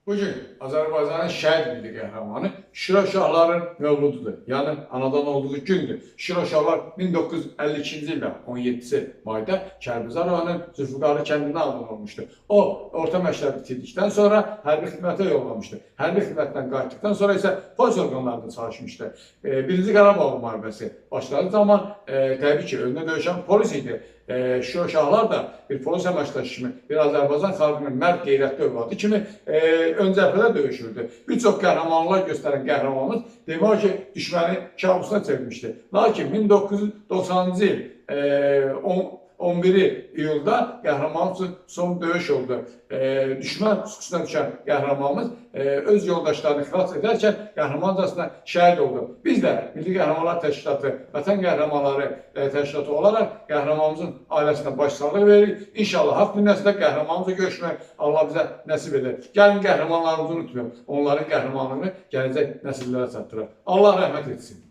Bugün Azərbaycanın şəhid milli qəhrəmanı Şira Şahların mövlududur. Yəni anadan olduğu gündür. Şira Şahlar 1952-ci ildə 17-si mayda Kərbəzar rayonunun Zülfüqarlı kəndində anadan olmuşdur. O, orta məktəbi bitirdikdən sonra hərbi xidmətə yollamışdır. Hərbi xidmətdən qayıtdıqdan sonra isə polis orqanlarında çalışmışdır. Birinci Qarabağ müharibəsi başladığı zaman təbii ki, önündə döyüşən polis idi. Şura Şahlar da bir polis əməkdaşı kimi, bir Azərbaycan xalqının mərd qeyrətli övladı kimi ön cəbhədə döyüşürdü. Bir çox qəhrəmanlar göstərən qəhrəmanımız demək ki, düşməni kabusuna çevirmişdi. Lakin 1990-cı il 11 iyulda qəhrəmanımız üçün son döyüş oldu. Düşmən pususuna düşən qəhrəmanımız öz yoldaşlarını xilas edərkən qəhrəmancasına şəhid oldu. Biz də Milli Qəhrəmanlar Təşkilatı, Vətən Qəhrəmanları Təşkilatı olaraq qəhrəmanımızın ailəsinə başsağlığı veririk. İnşallah haqq dünyasında qəhrəmanımızla görüşmək Allah bizə nəsib edər. Gəlin qəhrəmanlarımızı unutmayalım. Onların qəhrəmanlığını gələcək nəsillərə çatdıraq. Allah rəhmət etsin.